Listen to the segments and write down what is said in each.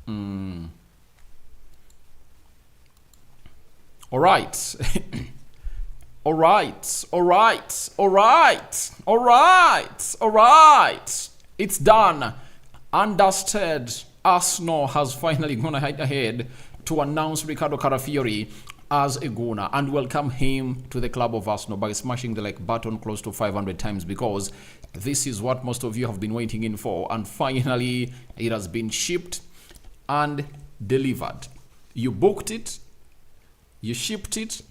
All right. All right. All right. All right. All right. All right. It's done. Understood. Arsenal has finally gone ahead to announce Riccardo Calafiori as a Gunner and welcome him to the club of Arsenal by smashing the like button close to 500 times, because this is what most of you have been waiting in for, and finally it has been shipped and delivered. You booked it, you shipped it,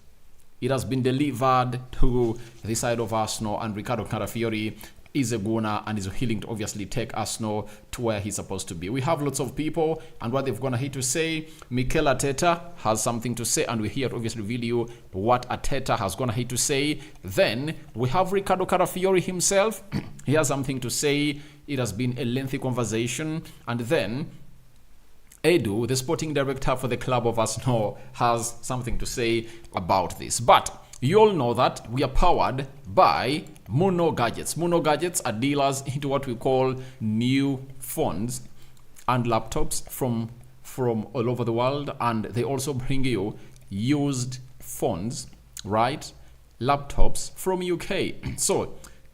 it has been delivered to the side of Arsenal, and Riccardo Calafiori is a Gunner and is willing to obviously take Arsenal to where he's supposed to be. We have lots of people and what they've gone ahead to say. Mikel Arteta has something to say, and we here obviously reveal you what Arteta has gone ahead to say. Then we have Riccardo Calafiori himself. He has something to say. It has been a lengthy conversation. And then Edu, the sporting director for the club of Arsenal, has something to say about this. But you all know that we are powered by Mono Gadgets. Mono Gadgets are dealers into what we call new phones and laptops from all over the world, and they also bring you used phones, right? Laptops from UK. So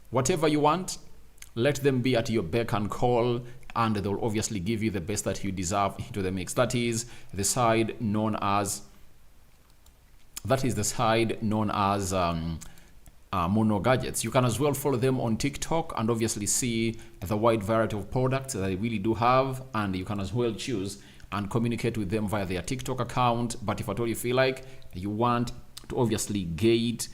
whatever you want, let them be at your beck and call, and they'll obviously give you the best that you deserve into the mix. That is the side known as Mono Gadgets. You can as well follow them on TikTok and obviously see the wide variety of products that they really do have, and you can as well choose and communicate with them via their TikTok account. But if at all you feel like you want to obviously get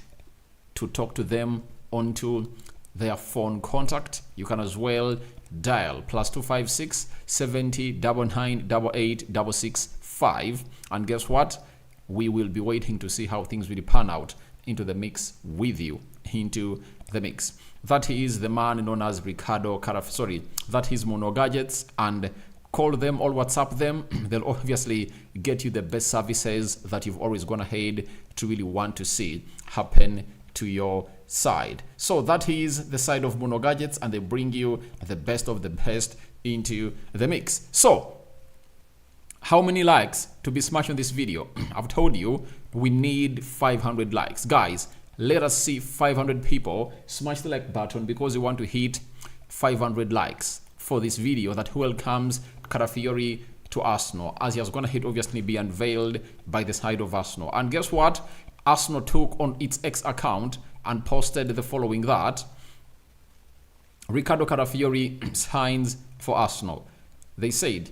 to talk to them onto their phone contact, you can as well dial +256 70 99 88 665, and guess what? We will be waiting to see how things really pan out into the mix with you, into the mix. That is the man known as Riccardo Calafiori. That is Mono Gadgets, and call them or WhatsApp them. They'll obviously get you the best services that you've always gone ahead to really want to see happen to your side. So that is the side of Mono Gadgets, and they bring you the best of the best into the mix. So how many likes to be smashed on this video? I've told you we need 500 likes. Guys, let us see 500 people smash the like button, because we want to hit 500 likes for this video that welcomes Calafiori to Arsenal, as he has gone ahead obviously be unveiled by the side of Arsenal. And guess what? Arsenal took on its X account and posted the following: that Riccardo Calafiori signs for Arsenal. They said,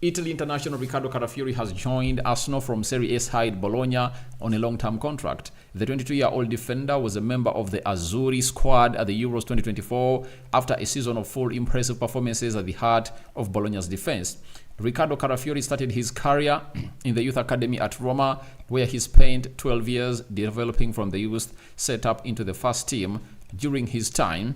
Italy international Riccardo Calafiori has joined Arsenal from Serie A side Bologna on a long-term contract. The 22-year-old defender was a member of the Azzurri squad at the Euros 2024 after a season of full impressive performances at the heart of Bologna's defense. Riccardo Calafiori started his career in the youth academy at Roma, where he spent 12 years developing from the youth setup into the first team. During his time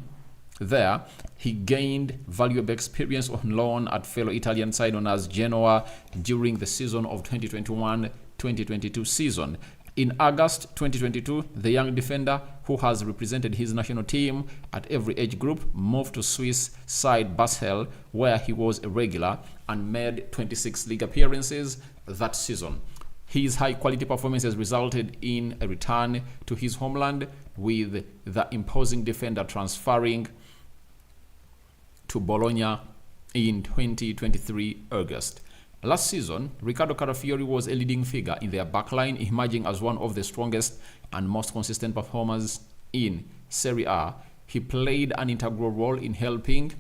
there, he gained valuable experience on loan at fellow Italian side known as Genoa during the season of 2021-2022 season. In August 2022, the young defender, who has represented his national team at every age group, moved to Swiss side Basel, where he was a regular and made 26 league appearances that season. His high-quality performances resulted in a return to his homeland, with the imposing defender transferring to Bologna in 2023 August. Last season, Riccardo Calafiori was a leading figure in their backline, emerging as one of the strongest and most consistent performers in Serie A. He played an integral role in helping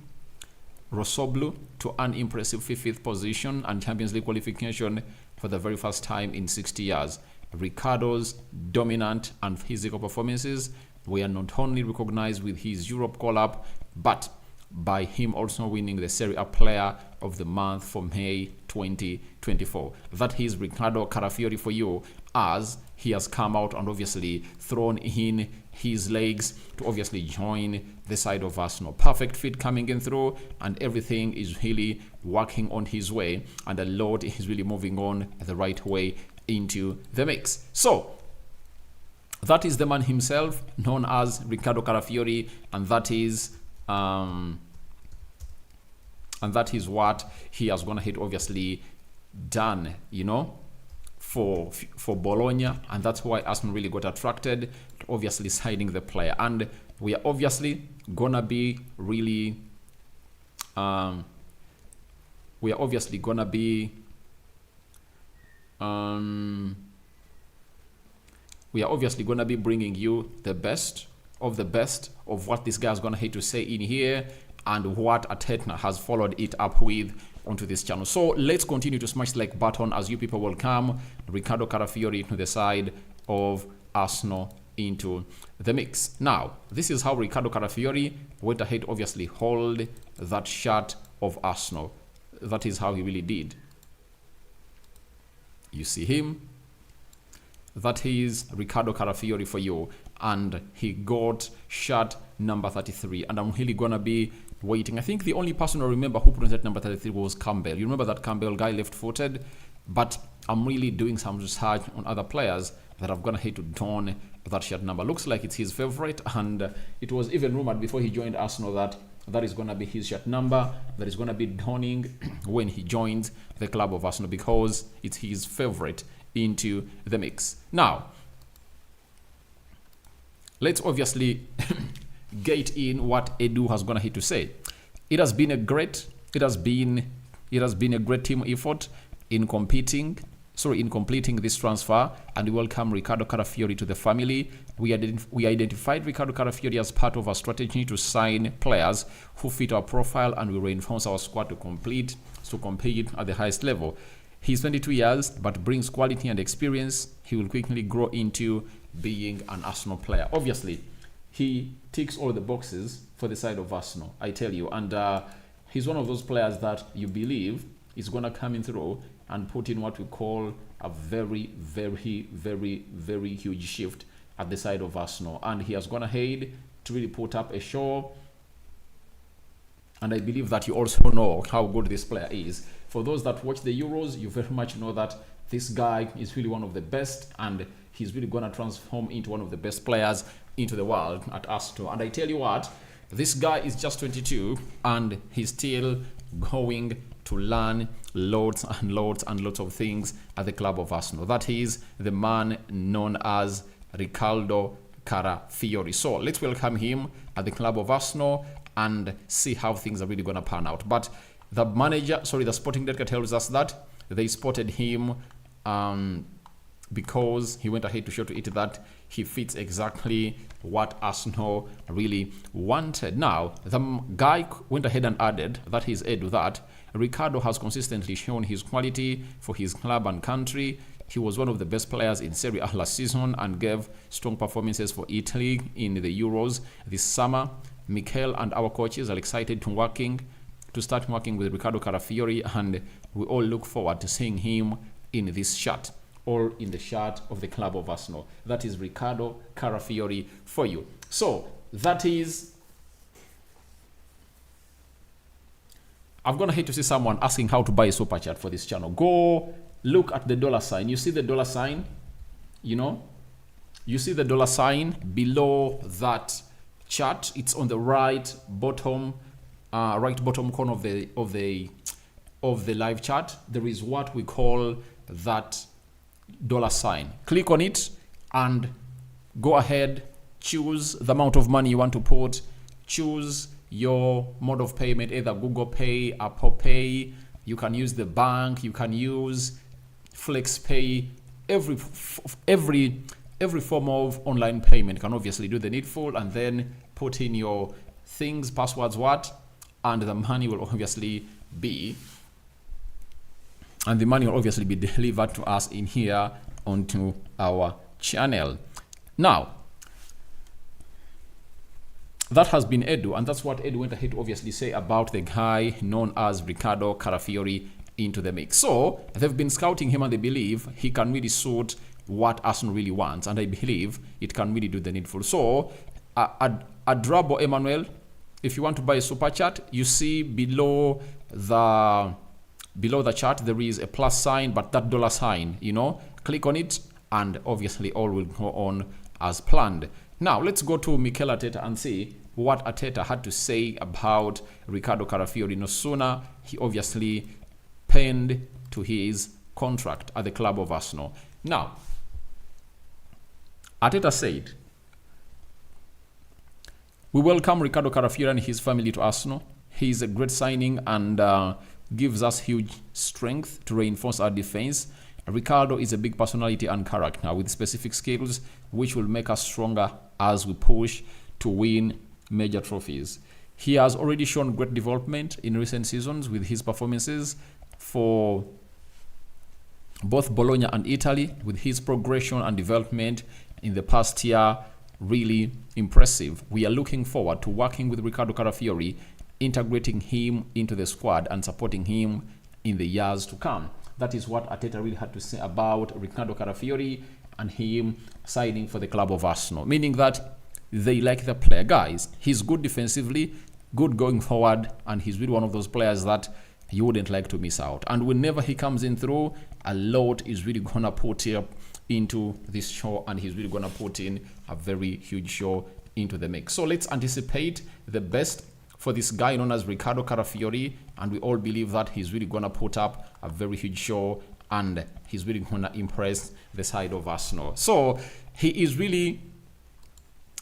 Rossoblu to an impressive 5th position and Champions League qualification for the very first time in 60 years. Riccardo's dominant and physical performances were not only recognized with his Europe call-up, but by him also winning the Serie A Player of the Month for May 2024. That is Riccardo Calafiori for you, as he has come out and obviously thrown in his legs to obviously join the side of Arsenal. Perfect fit coming in through, and everything is really working on his way, and a lot is really moving on the right way into the mix. So that is the man himself, known as Riccardo Calafiori, and that is what he has gone ahead obviously done, you know, for Bologna, and that's why Arsenal really got attracted to obviously signing the player. And we are obviously gonna be really we are obviously gonna be bringing you the best of what this guy is gonna hate to say in here, and what Arteta has followed it up with onto this channel. So let's continue to smash the like button as you people welcome Riccardo Calafiori to the side of Arsenal into the mix. Now, this is how Riccardo Calafiori went ahead, obviously hold that shirt of Arsenal. That is how he really did. You see him? That is Riccardo Calafiori for you. And he got shirt number 33. And I'm really gonna be waiting. I think the only person I remember who pronounced that number 33 was Campbell. You remember that Campbell guy, left-footed? But I'm really doing some research on other players that I've gonna hate to don that shirt number. Looks like it's his favorite, and it was even rumored before he joined Arsenal that that is gonna be his shirt number that is gonna be donning when he joins the club of Arsenal, because it's his favorite into the mix. Now, let's obviously get in what Edu has gonna hit to say. It has been a great team effort in completing this transfer, and we welcome Riccardo Calafiori to the family. We identified Riccardo Calafiori as part of our strategy to sign players who fit our profile, and we reinforce our squad to compete at the highest level. He's 22 years, but brings quality and experience. He will quickly grow into being an Arsenal player. Obviously, he ticks all the boxes for the side of Arsenal, I tell you. And he's one of those players that you believe is going to come in through and put in what we call a very, very, very, very huge shift at the side of Arsenal. And he has gone ahead to really put up a show. And I believe that you also know how good this player is. For those that watch the Euros, you very much know that this guy is really one of the best, and he's really going to transform into one of the best players into the world at Arsenal. And I tell you what, this guy is just 22, and he's still going to learn loads and loads and lots of things at the club of Arsenal. That is the man known as Riccardo Calafiori. So let's welcome him at the club of Arsenal and see how things are really going to pan out. But the sporting director tells us that they spotted him because he went ahead to show to it that he fits exactly what Arsenal really wanted. Now, the guy went ahead and added, that is Edu, that Riccardo has consistently shown his quality for his club and country. He was one of the best players in Serie A last season and gave strong performances for Italy in the Euros this summer. Mikel and our coaches are excited to start working with Riccardo Calafiori, and we all look forward to seeing him in this shirt, or in the shirt of the club of Arsenal. That is Riccardo Calafiori for you. So that is, I've gonna hate to see someone asking how to buy a super chat for this channel. Go look at the dollar sign. You see the dollar sign? You know, you see the dollar sign below that chart. It's on the right bottom corner of the live chat. There is what we call that dollar sign. Click on it and go ahead, choose the amount of money you want to put, choose your mode of payment, either Google Pay, Apple Pay. You can use the bank, you can use Flex Pay. Every form of online payment can obviously do the needful, and then put in your things, passwords, and the money will obviously be delivered to us in here onto our channel. Now, that has been Edu, and that's what Edu went ahead to obviously say about the guy known as Riccardo Calafiori into the mix. So they've been scouting him, and they believe he can really suit what Arsenal really wants, and I believe it can really do the needful. So Adrabo Emmanuel, if you want to buy a super chat, you see below the chart there is a plus sign, but that dollar sign, you know, click on it, and obviously all will go on as planned. Now let's go to Mikel Arteta and see what Arteta had to say about Riccardo Calafiori. No sooner he obviously pinned to his contract at the club of Arsenal. Now, Arteta said, "We welcome Riccardo Calafiori and his family to Arsenal. He is a great signing and gives us huge strength to reinforce our defense. Riccardo is a big personality and character with specific skills which will make us stronger as we push to win major trophies. He has already shown great development in recent seasons with his performances for both Bologna and Italy, with his progression and development in the past year really impressive. We are looking forward to working with Riccardo Calafiori, integrating him into the squad and supporting him in the years to come." That is what Arteta really had to say about Riccardo Calafiori and him signing for the club of Arsenal, meaning that they like the player. Guys, he's good defensively, good going forward, and he's really one of those players that you wouldn't like to miss out. And whenever he comes in through, a lot is really gonna put up into this show, and he's really gonna put in a very huge show into the mix. So let's anticipate the best for this guy known as Riccardo Calafiori, and we all believe that he's really gonna put up a very huge show and he's really gonna impress the side of Arsenal. So he is really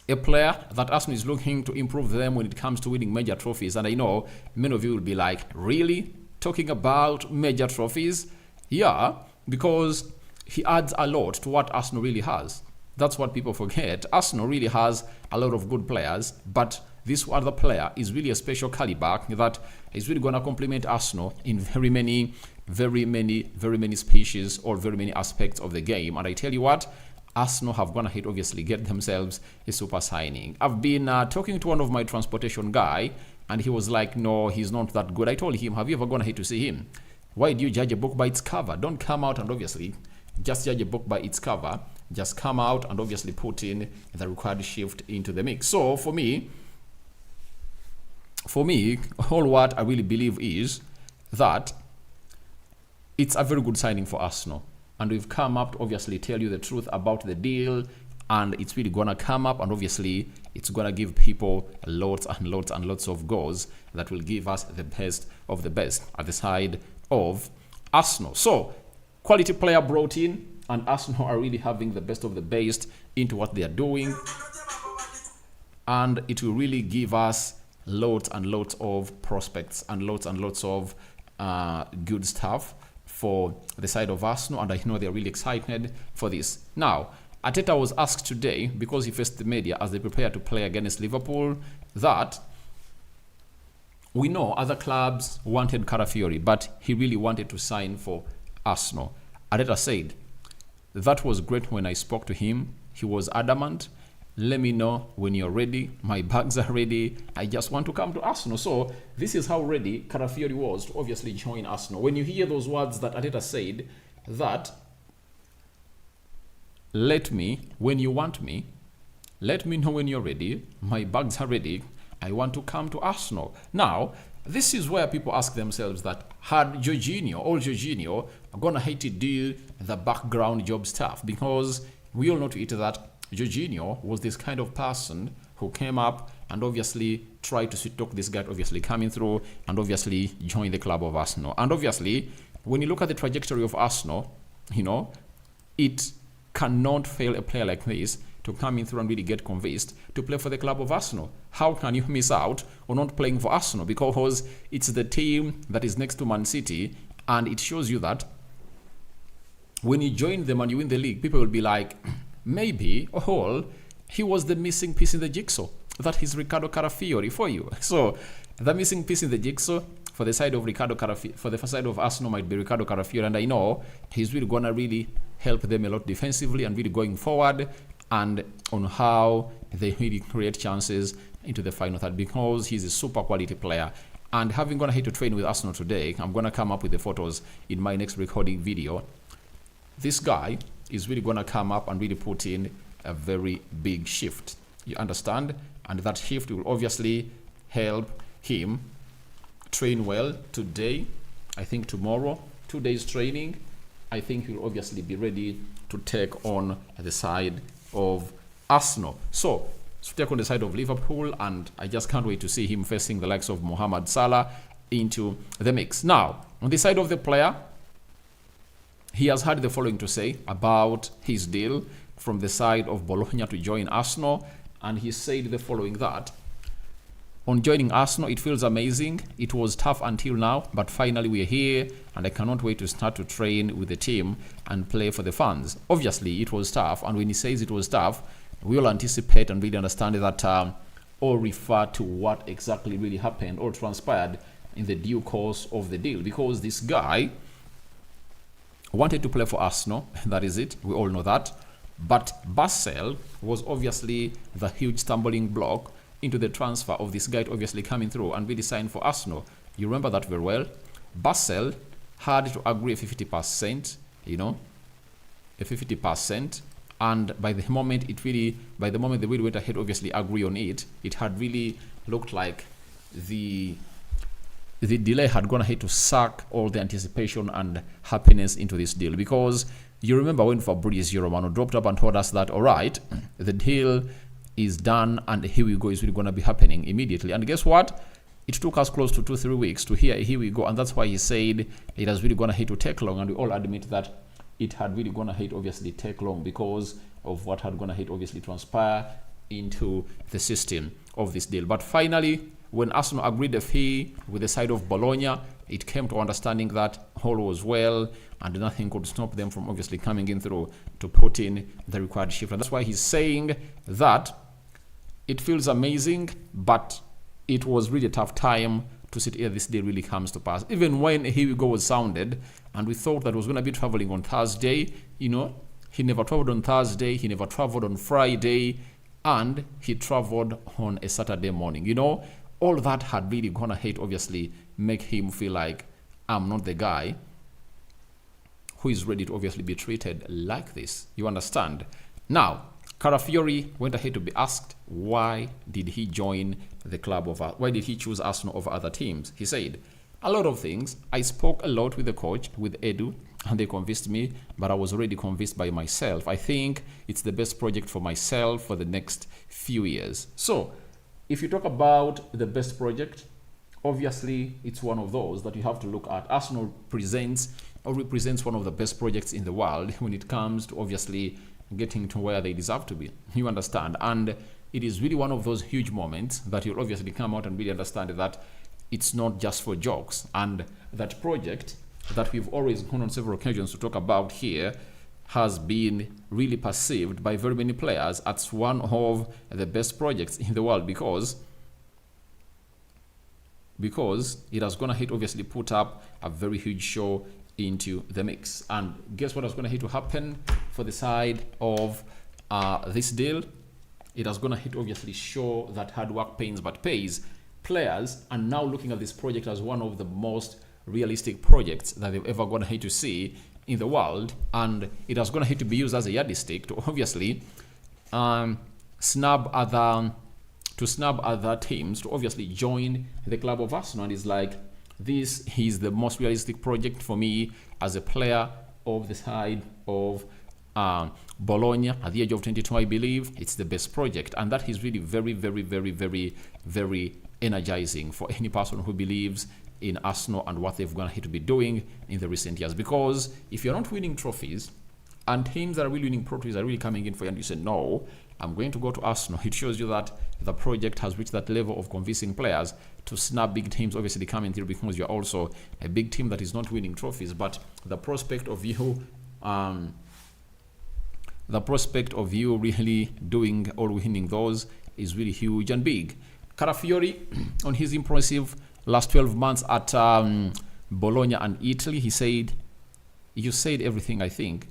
a player that Arsenal is looking to improve them when it comes to winning major trophies. And I know many of you will be like, really? Talking about major trophies? Yeah, because he adds a lot to what Arsenal really has. That's what people forget. Arsenal really has a lot of good players, but this other player is really a special caliber that is really going to complement Arsenal in very many species or very many aspects of the game. And I tell you what, Arsenal have gone ahead, obviously, get themselves a super signing. I've been talking to one of my transportation guy, and he was like, no, he's not that good. I told him, have you ever gone ahead to see him? Why do you judge a book by its cover? Don't come out and obviously just judge a book by its cover. Just come out and obviously put in the required shift into the mix. So for me, all what I really believe is that it's a very good signing for Arsenal. And we've come up to obviously tell you the truth about the deal. And it's really going to come up, and obviously it's going to give people lots of goals that will give us the best of the best at the side of Arsenal. So, quality player brought in, and Arsenal are really having the best of the best into what they are doing. And it will really give us lots of prospects and lots of good stuff for the side of Arsenal, and I know they're really excited for this. Now, Arteta was asked today, because he faced the media as they prepare to play against Liverpool, that we know other clubs wanted Calafiori, but he really wanted to sign for Arsenal. Arteta said, "That was great when I spoke to him. He was adamant. Let me know when you're ready. My bags are ready. I just want to come to Arsenal." So this is how ready Calafiori was to obviously join Arsenal. When you hear those words that Arteta said, that let me, when you want me, let me know when you're ready. My bags are ready. I want to come to Arsenal. Now, this is where people ask themselves that had Jorginho gone ahead to do the background job stuff, because we all know to it that Jorginho was this kind of person who came up and obviously tried to sweet talk this guy obviously coming through and obviously join the club of Arsenal. And obviously, when you look at the trajectory of Arsenal, you know, it cannot fail a player like this to come in through and really get convinced to play for the club of Arsenal. How can you miss out on not playing for Arsenal? Because it's the team that is next to Man City, and it shows you that when you join them and you win the league, people will be like, maybe, he was the missing piece in the jigsaw. That is Riccardo Calafiori for you. So the missing piece in the jigsaw for the side of Riccardo Calafiori, for the side of Arsenal, might be Riccardo Calafiori, and I know he's really gonna really help them a lot defensively and really going forward and on how they really create chances into the final third, because he's a super quality player. And having gone ahead to train with Arsenal today, I'm gonna come up with the photos in my next recording video. This guy is really gonna come up and really put in a very big shift. You understand? And that shift will obviously help him train well today. I think tomorrow, 2 days training, I think he'll obviously be ready to take on the side of Arsenal. So, to take on the side of Liverpool, and I just can't wait to see him facing the likes of Mohamed Salah into the mix. Now, on the side of the player, he has had the following to say about his deal from the side of Bologna to join Arsenal, and he said the following: that on joining Arsenal, it feels amazing. It was tough until now, but finally we're here, and I cannot wait to start to train with the team and play for the fans. Obviously, it was tough, and when he says it was tough, we all anticipate and really understand that or refer to what exactly really happened or transpired in the due course of the deal, because this guy wanted to play for Arsenal. That is it. We all know that. But Basel was obviously the huge stumbling block into the transfer of this guy obviously coming through and really signed for Arsenal. You remember that very well. Basel had to agree a 50%, a 50%. And by the moment they really went ahead, obviously agree on it, it had really looked like the delay had gone ahead to suck all the anticipation and happiness into this deal. Because you remember when Fabrizio Romano dropped up and told us that, all right, the deal is done and here we go, it's really going to be happening immediately. And guess what? It took us close to 2-3 weeks to hear here we go. And that's why he said it has really gone ahead to take long. And we all admit that it had really gone ahead obviously take long because of what had gone ahead obviously transpire into the system of this deal. But finally, when Arsenal agreed the fee with the side of Bologna, it came to understanding that all was well and nothing could stop them from obviously coming in through to put in the required shift. And that's why he's saying that it feels amazing, but it was really a tough time to sit here this day really comes to pass. Even when Here We Go was sounded and we thought that was going to be traveling on Thursday, he never traveled on Thursday, he never traveled on Friday, and he traveled on a Saturday morning. All that had really gone ahead obviously make him feel like I'm not the guy who is ready to obviously be treated like this. You understand? Now, Calafiori went ahead to be asked why did he join the club why did he choose Arsenal over other teams. He said, a lot of things. I spoke a lot with the coach, with Edu, and they convinced me, but I was already convinced by myself. I think it's the best project for myself for the next few years. So, if you talk about the best project, obviously it's one of those that you have to look at. Arsenal represents one of the best projects in the world when it comes to obviously getting to where they deserve to be. You understand? And it is really one of those huge moments that you'll obviously come out and really understand that it's not just for jokes. And that project that we've always gone on several occasions to talk about here has been really perceived by very many players as one of the best projects in the world because it has gone ahead obviously put up a very huge show into the mix. And guess what is going to happen for the side of this deal? It has going to obviously show that hard work pains but pays. Players are now looking at this project as one of the most realistic projects that they've ever going to see in the world, and it has going to be used as a yardstick to obviously snub other teams to obviously join the club of Arsenal. And it's like, this is the most realistic project for me as a player of the side of Bologna at the age of 22. I believe it's the best project, and that is really very, very, very, very, very energizing for any person who believes in Arsenal and what they've gone to be doing in the recent years. Because if you're not winning trophies and teams that are really winning trophies are really coming in for you and you say, no, I'm going to go to Arsenal, it shows you that the project has reached that level of convincing players to snap big teams obviously coming through, because you're also a big team that is not winning trophies, but the prospect of you really doing or winning those is really huge and big. Calafiori, on his impressive last 12 months at Bologna and Italy, he said, you said everything I think.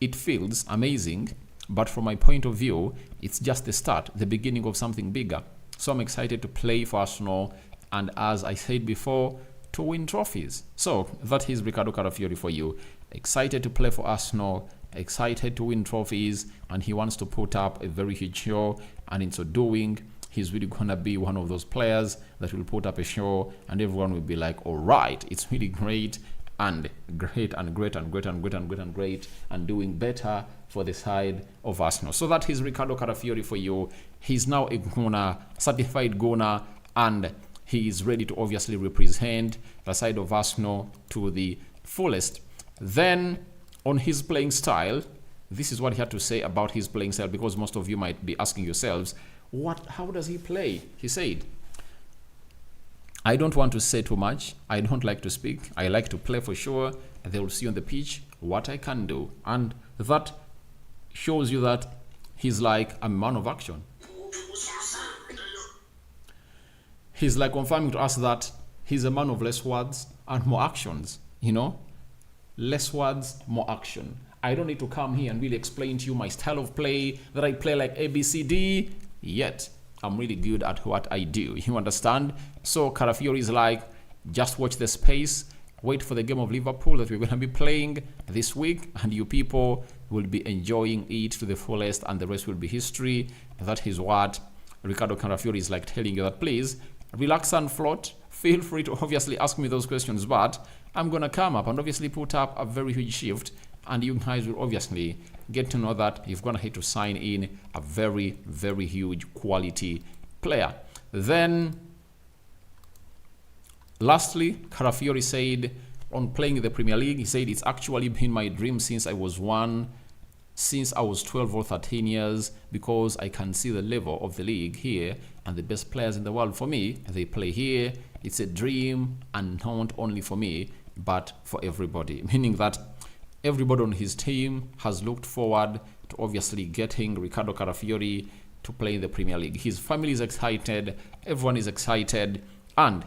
It feels amazing, but from my point of view, it's just the start, the beginning of something bigger. So I'm excited to play for Arsenal and, as I said before, to win trophies. So that is Riccardo Calafiori for you. Excited to play for Arsenal, excited to win trophies, and he wants to put up a very huge show, and in so doing, he's really going to be one of those players that will put up a show and everyone will be like, all right, it's really great and great and great and great and great and great and great and doing better for the side of Arsenal. So that is Riccardo Calafiori for you. He's now a Gunner, certified Gunner, and he is ready to obviously represent the side of Arsenal to the fullest. Then on his playing style, this is what he had to say about his playing style, because most of you might be asking yourselves, how does he play? He said, I don't want to say too much. I don't like to speak. I like to play for sure. They will see on the pitch what I can do. And that shows you that he's like a man of action. He's like confirming to us that he's a man of less words and more actions, you know? Less words, more action. I don't need to come here and really explain to you my style of play, that I play like ABCD, yet I'm really good at what I do. You understand? So Calafiori is like, just watch the space, wait for the game of Liverpool that we're going to be playing this week, and you people will be enjoying it to the fullest, and the rest will be history. That is what Riccardo Calafiori is like telling you, that please relax and float. Feel free to obviously ask me those questions, but I'm going to come up and obviously put up a very huge shift, and you guys will obviously get to know that you've gone ahead to sign in a very, very huge quality player. Then, lastly, Calafiori said on playing in the Premier League, he said it's actually been my dream since I was 12 or 13 years, because I can see the level of the league here and the best players in the world. For me, they play here. It's a dream, and not only for me, but for everybody, meaning that everybody on his team has looked forward to obviously getting Riccardo Calafiori to play in the Premier League. His family is excited, everyone is excited, and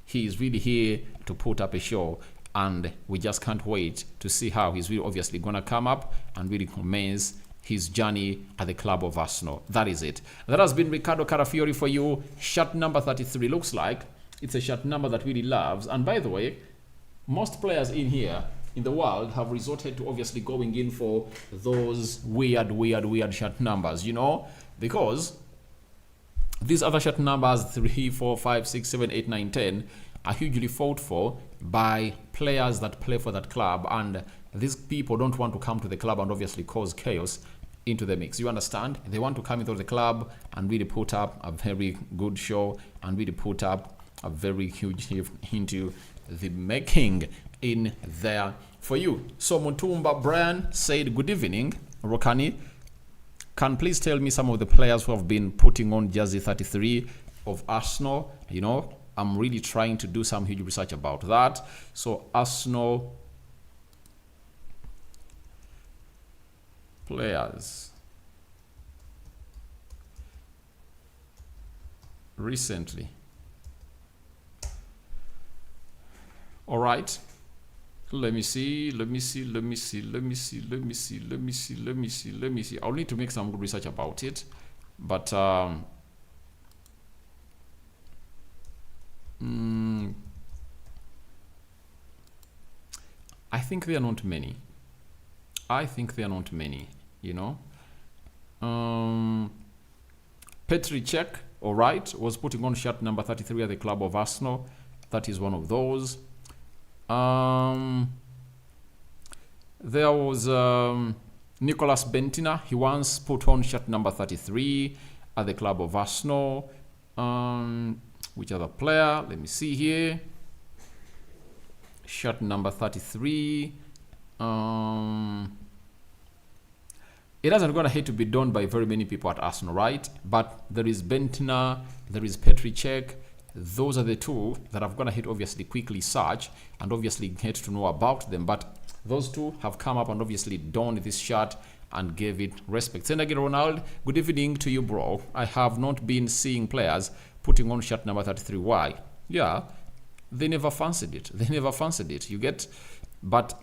he is really here to put up a show. And we just can't wait to see how he's really obviously going to come up and really commence his journey at the club of Arsenal. That is it. That has been Riccardo Calafiori for you. Shirt number 33 looks like it's a shirt number that really loves. And by the way, most players in here in the world have resorted to obviously going in for those weird shirt numbers, you know, because these other shirt numbers 3, 4, 5, 6, 7, 8, 9, 10 are hugely fought for by players that play for that club, and these people don't want to come to the club and obviously cause chaos into the mix. You understand? They want to come into the club and really put up a very good show and really put up a very huge shift into the making in there for you. So Mutumba Brian said, good evening, Rokani. Can please tell me some of the players who have been putting on jersey 33 of Arsenal? You know, I'm really trying to do some huge research about that. So Arsenal players recently. All right. Let me see. I'll need to make some good research about it. But I think there are not many. You know. Petri Cech, all right, was putting on shirt number 33 at the club of Arsenal. That is one of those. There was Nicolas Bentina. He once put on shirt number 33 at the club of Arsenal. Which other player? Let me see here. Shirt number 33. It hasn't gone ahead to be done by very many people at Arsenal, right? But there is Bentina, there is Petri Cech. Those are the two that I've gone ahead obviously quickly search and obviously get to know about them. But those two have come up and obviously donned this shirt and gave it respect. Send again, Ronald. Good evening to you, bro. I have not been seeing players putting on shirt number 33. Why? Yeah, they never fancied it. You get? But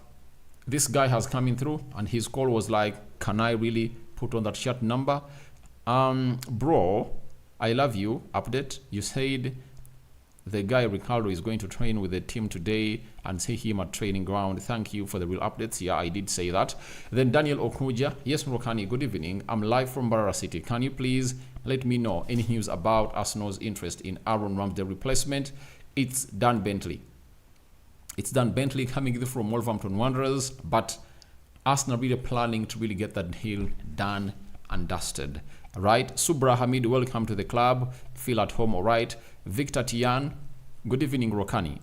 this guy has come in through and his call was like, can I really put on that shirt number? Bro, I love you. Update. You said the guy Riccardo is going to train with the team today and see him at training ground. Thank you for the real updates. Yeah, I did say that. Then Daniel Okuja. Yes, Rokani, good evening. I'm live from Barra City. Can you please let me know any news about Arsenal's interest in Aaron Ramsdale replacement? It's Dan Bentley. Coming in from Wolverhampton Wanderers, but Arsenal really planning to really get that deal done and dusted. Right? Subra Hamid, welcome to the club. Feel at home, all right. Victor Tian, good evening, Rokani.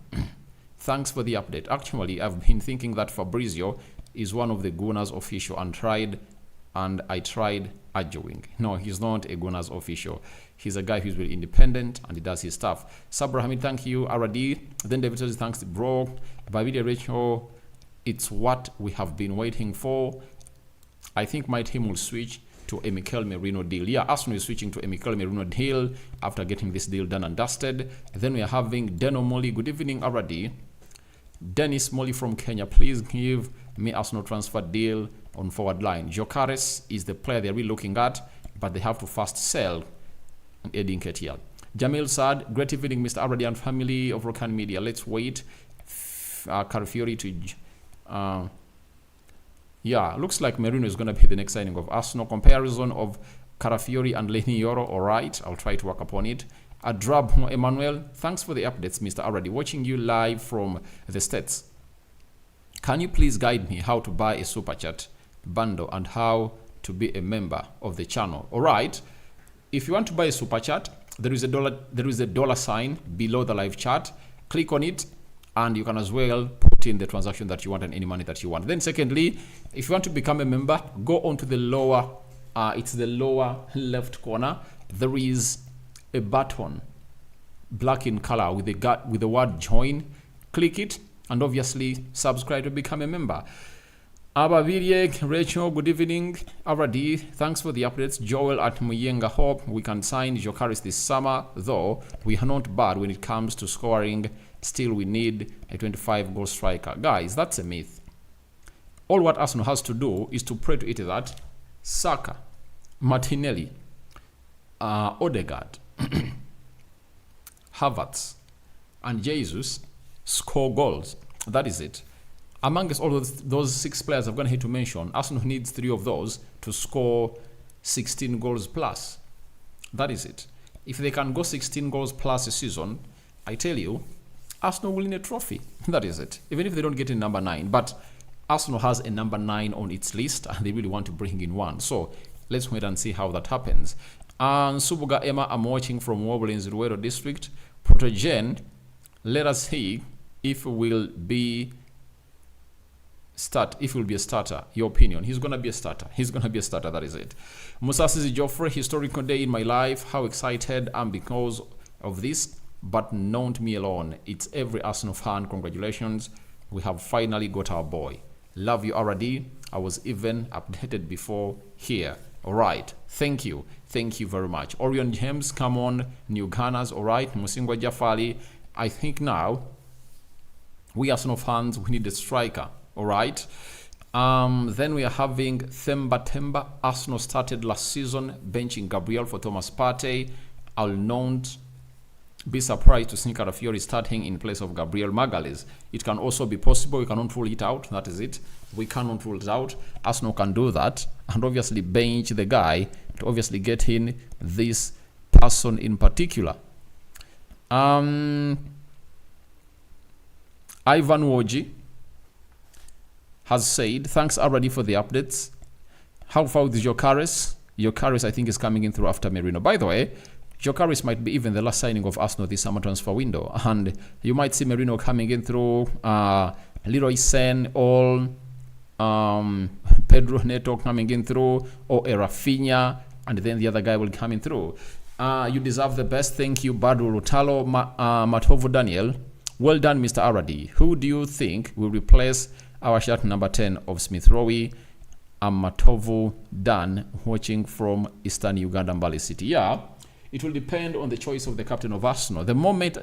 Thanks for the update. Actually, I've been thinking that Fabrizio is one of the Gunners official and I tried arguing. No, he's not a Gunners official. He's a guy who's very independent and he does his stuff. Sabra Hamid, thank you. Aradi. Then David says, thanks to bro. Babide Rachel, it's what we have been waiting for. I think my team will switch to a Mikel Merino deal. Yeah, Arsenal is switching to a Mikel Merino deal after getting this deal done and dusted. Then we are having Deno Molly. Good evening, Aradi. Dennis Molly from Kenya, please give me Arsenal transfer deal on forward line. Jokares is the player they're really looking at, but they have to first sell Eddie Nketiah. Jamil Saad, great evening, Mr. Aradi and family of Rokani Media. Let's wait. Calafiori to... yeah, looks like Merino is going to be the next signing of Arsenal. Comparison of Calafiori and Lenny Yoro, all right. I'll try to work upon it. Adrab Emmanuel, thanks for the updates, Mr. Aradi. Watching you live from the States. Can you please guide me how to buy a super chat bundle and how to be a member of the channel? All right. If you want to buy a super chat, there is a dollar sign below the live chat. Click on it and you can as well put in the transaction that you want and any money that you want. Then secondly, if you want to become a member, go on to the lower, it's the lower left corner. There is a button, black in color with the word join. Click it and obviously subscribe to become a member. Abba Viriek, Rachel, good evening. Aradi, thanks for the updates. Joel at Muyenga, hope we can sign Jokaris this summer, though we are not bad when it comes to scoring. Still, we need a 25-goal striker. Guys, that's a myth. All what Arsenal has to do is to pray to it that Saka, Martinelli, Odegaard, Havertz, and Jesus score goals. That is it. Amongst all of those 6 players I'm going to hate to mention, Arsenal needs 3 of those to score 16 goals plus. That is it. If they can go 16 goals plus a season, I tell you, Arsenal will win a trophy. That is it. Even if they don't get in number 9. But Arsenal has a number 9 on its list and they really want to bring in one. So let's wait and see how that happens. And Subuga Emma, I'm watching from Woblins, Ruero District. Protogen, let us see if will be a starter. Your opinion. He's gonna be a starter. That is it. Musasizi Joffrey, historical day in my life. How excited I'm because of this, but not me alone. It's every Arsenal fan. Congratulations. We have finally got our boy. Love you, RD. I was even updated before here. All right. Thank you very much. Orion James, come on. New Gunners. All right. Musingwa Jafali. I think now we Arsenal fans, we need a striker. All right. Then we are having Themba Temba. Arsenal started last season benching Gabriel for Thomas Partey. I'll not be surprised to see Calafiori starting in place of Gabriel Magalhaes. It can also be possible. We cannot rule it out. That is it. We cannot rule it out. Arsenal can do that and obviously bench the guy to obviously get in this person in particular. Ivan Woji has said, thanks already for the updates. How far with Jokaris? Jokaris, I think, is coming in through after Merino. By the way, Jokaris might be even the last signing of Arsenal this summer transfer window. And you might see Merino coming in through Leroy Sen, or Pedro Neto coming in through, or a Rafinha, and then the other guy will come in through. You deserve the best. Thank you, Badu Rutalo, Matovo Daniel. Well done, Mr. Aradi. Who do you think will replace our shirt number 10 of Smith Rowe? I'm Matovo Dan, watching from Eastern Uganda, Mbale City. Yeah, it will depend on the choice of the captain of Arsenal. The moment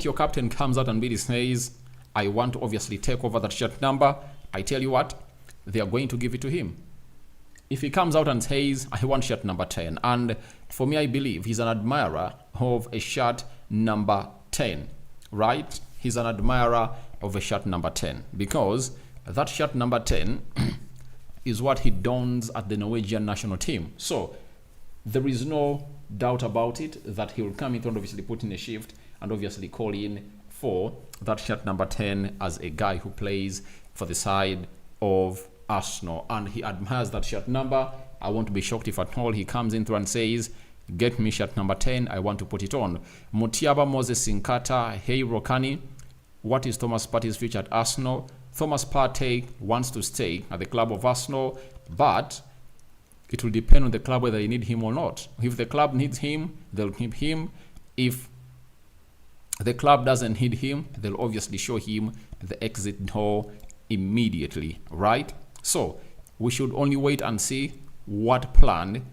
your captain comes out and really says, I want to obviously take over that shirt number, I tell you what, they are going to give it to him. If he comes out and says, I want shirt number 10, and for me, I believe he's an admirer of a shirt number 10, right? He's an admirer of a shirt number 10 because that shirt number 10 is what he dons at the Norwegian national team. So there is no doubt about it that he will come in and obviously put in a shift and obviously call in for that shirt number 10 as a guy who plays for the side of Arsenal, and he admires that shirt number I won't be shocked if at all he comes in through and says, get me shirt number 10, I want to put it on. Mutiaba Moses Sinkata, hey Rokani, what is Thomas Partey's future at Arsenal? Thomas Partey wants to stay at the club of Arsenal, but it will depend on the club whether they need him or not. If the club needs him, they'll keep him. If the club doesn't need him, they'll obviously show him the exit door immediately, right? So we should only wait and see what plan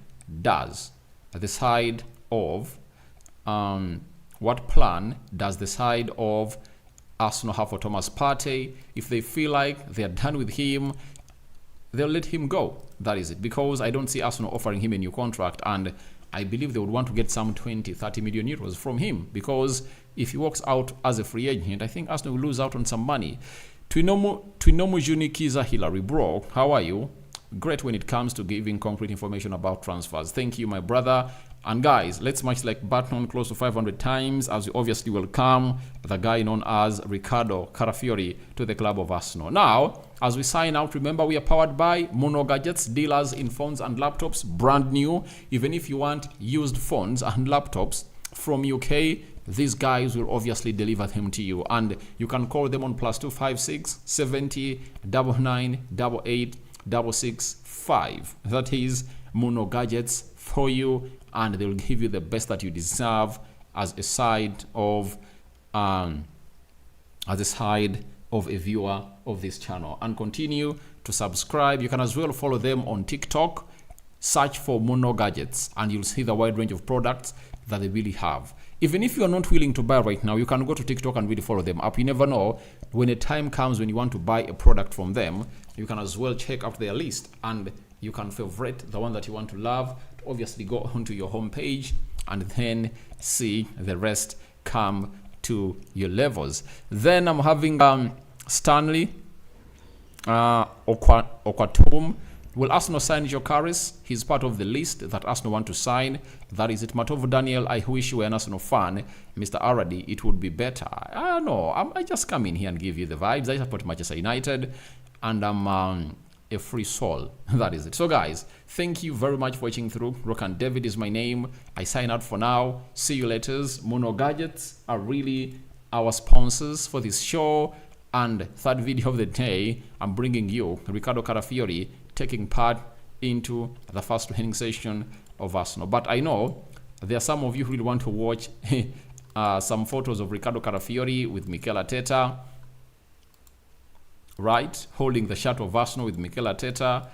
does the side of Arsenal have for Thomas Partey. If they feel like they're done with him, they'll let him go. That is it. Because I don't see Arsenal offering him a new contract, and I believe they would want to get some 20-30 million euros from him, because if he walks out as a free agent, I think Arsenal will lose out on some money. Twinomu Junikiza Hillary, bro, how are you? Great when it comes to giving concrete information about transfers. Thank you, my brother. And guys, let's smash like button close to 500 times as we obviously welcome the guy known as Riccardo Calafiori to the club of Arsenal. Now, as we sign out, remember we are powered by Mono Gadgets, dealers in phones and laptops, brand new. Even if you want used phones and laptops from UK, these guys will obviously deliver them to you. And you can call them on +256 70 99 88 665. That is Mono Gadgets for you, and they will give you the best that you deserve as a side of a viewer of this channel. And continue to subscribe. You can as well follow them on TikTok. Search for Mono Gadgets and you'll see the wide range of products that they really have. Even if you are not willing to buy right now, you can go to TikTok and really follow them up. You never know, when a time comes when you want to buy a product from them, you can as well check out their list and you can favorite the one that you want to love. Obviously go onto your homepage and then see the rest come to your levels. Then I'm having Stanley Okwatum. Will Arsenal sign Jokaris? He's part of the list that Arsenal want to sign. That is it. Matovu Daniel, I wish you were an Arsenal fan. Mr. Aradi, it would be better. I don't know. I just come in here and give you the vibes. I support Manchester United and I'm a free soul. That is it. So guys, thank you very much for watching through. Rokani David is my name. I sign out for now. See you later. Mono Gadgets are really our sponsors for this show. And third video of the day, I'm bringing you Riccardo Calafiori taking part into the first training session of Arsenal. But I know there are some of you who really want to watch some photos of Riccardo Calafiori with Mikel Arteta, right? Holding the shirt of Arsenal with Mikel Arteta.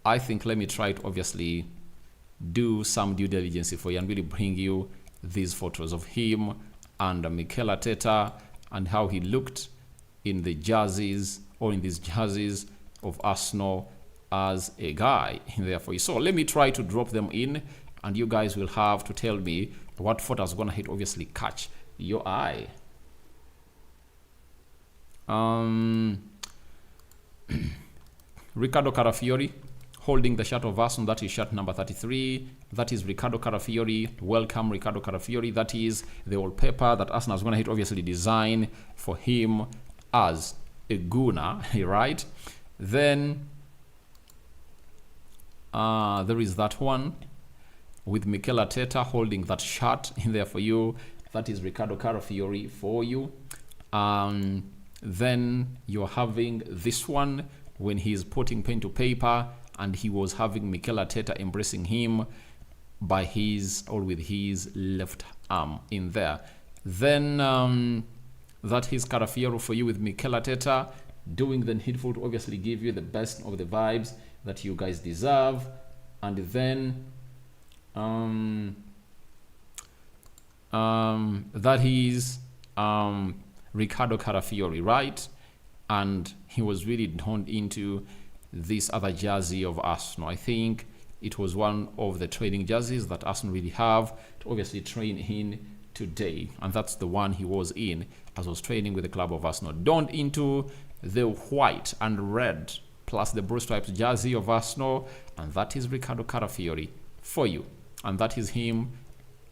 I think let me try to obviously do some due diligence for you and really bring you these photos of him and Mikel Arteta and how he looked in the jerseys or in these jerseys of Arsenal as a guy in there for you. So let me try to drop them in and you guys will have to tell me what photos gonna hit obviously catch your eye. Riccardo Calafiori holding the shirt of Arsenal, that is shirt number 33. That is Riccardo Calafiori. Welcome Riccardo Calafiori. That is the wallpaper that Arsenal is gonna hit obviously design for him as a gooner, right? Then there is that one with Mikel Arteta holding that shirt in there for you. That is Riccardo Calafiori for you. Then you're having this one when he's putting pen to paper and he was having Mikel Arteta embracing him by his or with his left arm in there. Then that is Calafiori for you with Mikel Arteta doing the needful to obviously give you the best of the vibes that you guys deserve. And then that is Riccardo Calafiori, right? And he was really turned into this other jersey of Arsenal. I think it was one of the training jerseys that Arsenal really have to obviously train in today, and that's the one he was in as was training with the club of Arsenal. Donned into the white and red plus the blue stripes jersey of Arsenal, and that is Riccardo Calafiori for you, and that is him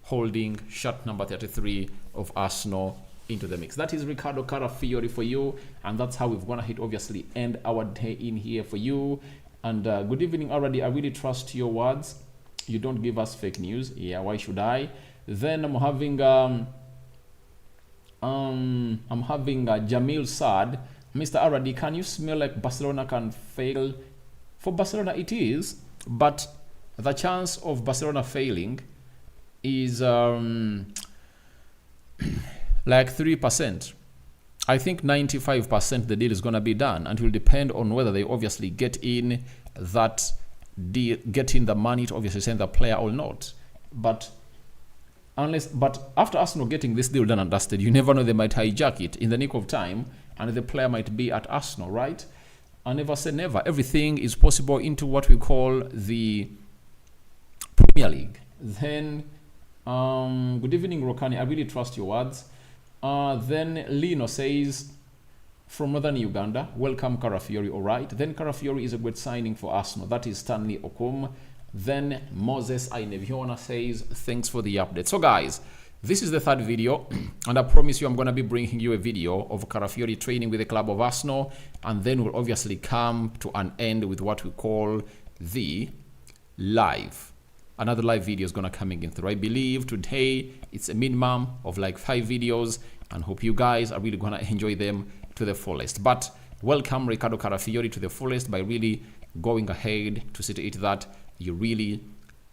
holding shirt number 33 of Arsenal into the mix. That is Riccardo Calafiori for you, and that's how we're gonna hit obviously end our day in here for you. And good evening already. I really trust your words. You don't give us fake news. Yeah, why should I? Then I'm having Jamil Sad. Mr. Aradi, can you smell like Barcelona can fail? For Barcelona it is, but the chance of Barcelona failing is like 3%. I think 95% the deal is going to be done, and it will depend on whether they obviously get in that deal, get in the money to obviously send the player or not. But after Arsenal getting this deal done and dusted, you never know, they might hijack it in the nick of time and the player might be at Arsenal, right? I never say never. Everything is possible into what we call the Premier League. Then good evening, Rokani. I really trust your words. Then Lino says, from Northern Uganda, welcome Calafiori, all right. Then Calafiori is a great signing for Arsenal. That is Stanley Okum. Then Moses Aineviona says, thanks for the update. So guys, this is the third video, and I promise you I'm going to be bringing you a video of Calafiori training with the club of Arsenal, and then we'll obviously come to an end with what we call the live. Another live video is going to coming in through. I believe today it's a minimum of like 5 videos, and hope you guys are really going to enjoy them to the fullest. But welcome Riccardo Calafiori to the fullest by really going ahead to see to it that you really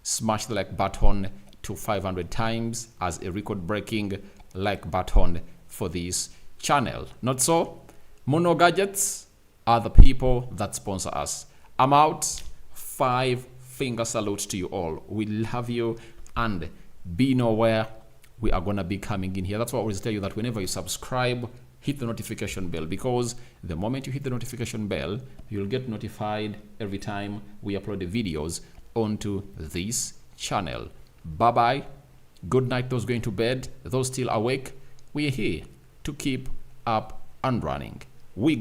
smash the like button to 500 times as a record-breaking like button for this channel. Not so? Mono Gadgets are the people that sponsor us. I'm out. 5 finger salute to you all. We love you, and be nowhere. We are gonna be coming in here. That's why I always tell you that whenever you subscribe, hit the notification bell, because the moment you hit the notification bell, you'll get notified every time we upload the videos onto this channel. Bye bye. Good night those going to bed. Those still awake, we're here to keep up and running. We go.